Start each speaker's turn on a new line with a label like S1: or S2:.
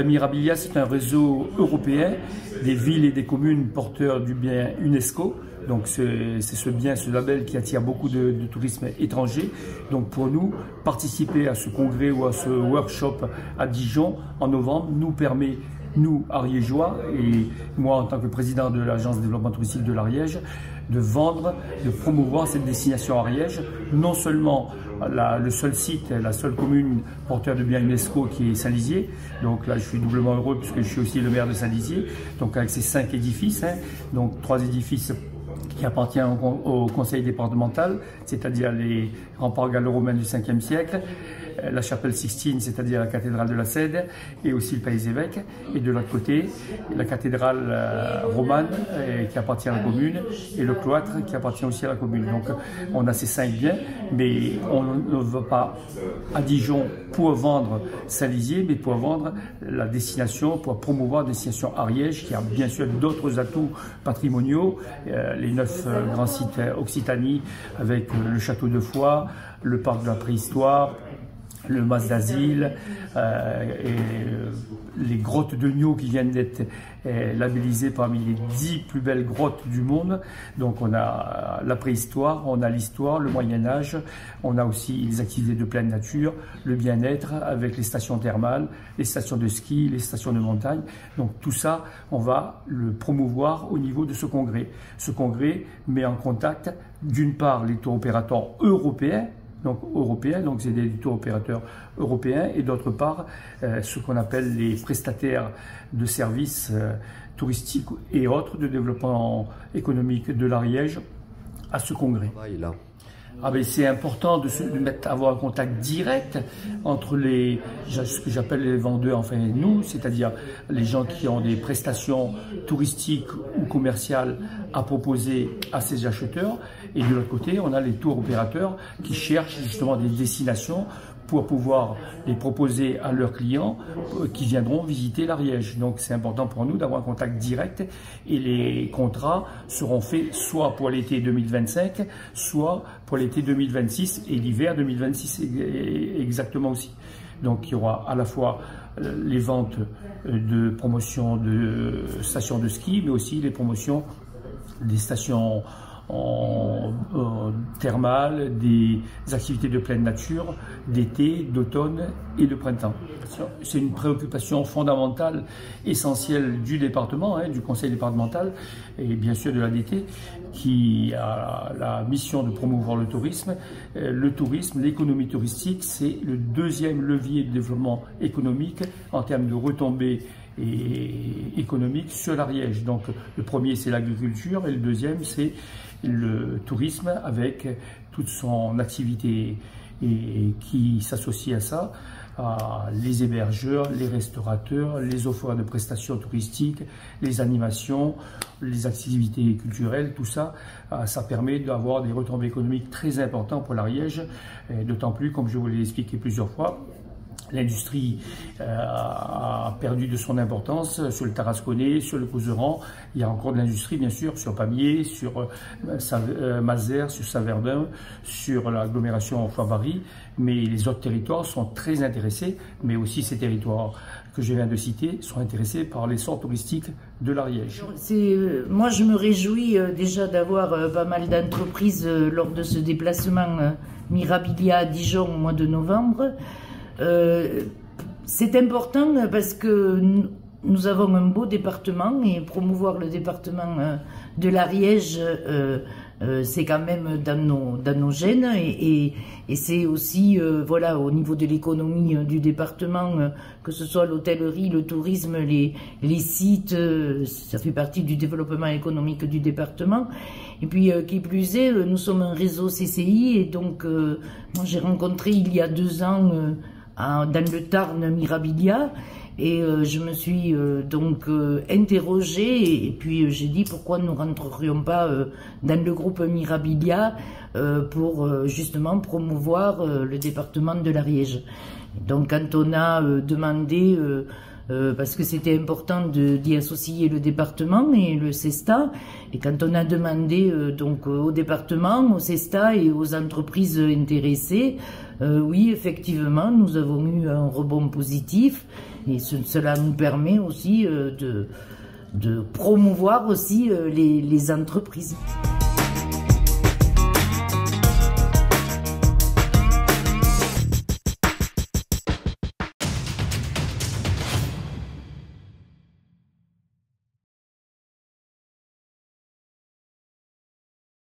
S1: Mirabilia, c'est un réseau européen des villes et des communes porteurs du bien UNESCO. Donc c'est ce bien, ce label qui attire beaucoup de tourisme étranger. Donc pour nous, participer à ce congrès ou à ce workshop à Dijon en novembre nous permet, nous, Ariégeois, et moi en tant que président de l'Agence de développement touristique de l'Ariège, de vendre, de promouvoir cette destination Ariège, non seulement le seul site, la seule commune porteur de biens UNESCO qui est Saint-Lizier. Donc là, je suis doublement heureux puisque je suis aussi le maire de Saint-Lizier. Donc avec ces 5 édifices, donc 3 édifices qui appartiennent au conseil départemental, c'est-à-dire les remparts gallo-romains du 5e siècle, la chapelle Sixtine, c'est-à-dire la cathédrale de la Cède, et aussi le Pays-Évêque. Et de l'autre côté, la cathédrale romane qui appartient à la commune, et le cloître qui appartient aussi à la commune. Donc on a ces 5 biens, mais on ne va pas à Dijon pour vendre Saint-Lizier, mais pour vendre la destination, pour promouvoir la destination Ariège, qui a bien sûr d'autres atouts patrimoniaux, les 9 grands sites Occitanie, avec le château de Foix, le parc de la préhistoire, le mas d'asile, les grottes de Niaux qui viennent d'être labellisées parmi les 10 plus belles grottes du monde. Donc on a la préhistoire, on a l'histoire, le Moyen-Âge, on a aussi les activités de pleine nature, le bien-être avec les stations thermales, les stations de ski, les stations de montagne. Donc tout ça, on va le promouvoir au niveau de ce congrès. Ce congrès met en contact d'une part les tours opérateurs européens, donc c'est des tours opérateurs européens, et d'autre part ce qu'on appelle les prestataires de services touristiques et autres de développement économique de l'Ariège à ce congrès. C'est important d'avoir un contact direct entre ce que j'appelle les vendeurs, enfin nous, c'est-à-dire les gens qui ont des prestations touristiques ou commerciales à proposer à ces acheteurs. Et de l'autre côté, on a les tours opérateurs qui cherchent justement des destinations pour pouvoir les proposer à leurs clients qui viendront visiter l'Ariège. Donc c'est important pour nous d'avoir un contact direct, et les contrats seront faits soit pour l'été 2025, soit pour l'été 2026 et l'hiver 2026 exactement aussi. Donc il y aura à la fois les ventes de promotion de stations de ski, mais aussi les promotions des stations thermales, des activités de pleine nature, d'été, d'automne et de printemps. C'est une préoccupation fondamentale, essentielle du département, du conseil départemental et bien sûr de l'ADT, qui a la mission de promouvoir le tourisme. Le tourisme, l'économie touristique, c'est le deuxième levier de développement économique en termes de retombées et économique sur l'Ariège. Donc le premier c'est l'agriculture et le deuxième c'est le tourisme avec toute son activité et qui s'associe à ça, les hébergeurs, les restaurateurs, les offreurs de prestations touristiques, les animations, les activités culturelles, tout ça, ça permet d'avoir des retombées économiques très importantes pour l'Ariège, d'autant plus, comme je vous l'ai expliqué plusieurs fois, l'industrie a perdu de son importance sur le Tarasconnais, sur le Couserans. Il y a encore de l'industrie, bien sûr, sur Pamiers, sur Mazères, sur Saverdun, sur l'agglomération Foix-Barry. Mais les autres territoires sont très intéressés, mais aussi ces territoires que je viens de citer sont intéressés par l'essor touristique de l'Ariège.
S2: Moi, je me réjouis déjà d'avoir pas mal d'entreprises lors de ce déplacement Mirabilia à Dijon au mois de novembre. C'est important parce que nous avons un beau département, et promouvoir le département de l'Ariège, c'est quand même dans nos gènes, et c'est aussi voilà, au niveau de l'économie du département, que ce soit l'hôtellerie, le tourisme, les sites, ça fait partie du développement économique du département. Et puis qui plus est, nous sommes un réseau CCI, et donc moi j'ai rencontré il y a 2 ans dans le Tarn Mirabilia, et je me suis donc interrogée, et puis j'ai dit pourquoi nous ne rentrerions pas dans le groupe Mirabilia pour justement promouvoir le département de l'Ariège. Donc quand on a demandé parce que c'était important d'y associer le département et le CESTA. Et quand on a demandé donc au département, au CESTA et aux entreprises intéressées, oui, effectivement, nous avons eu un rebond positif et cela nous permet aussi de promouvoir aussi les entreprises.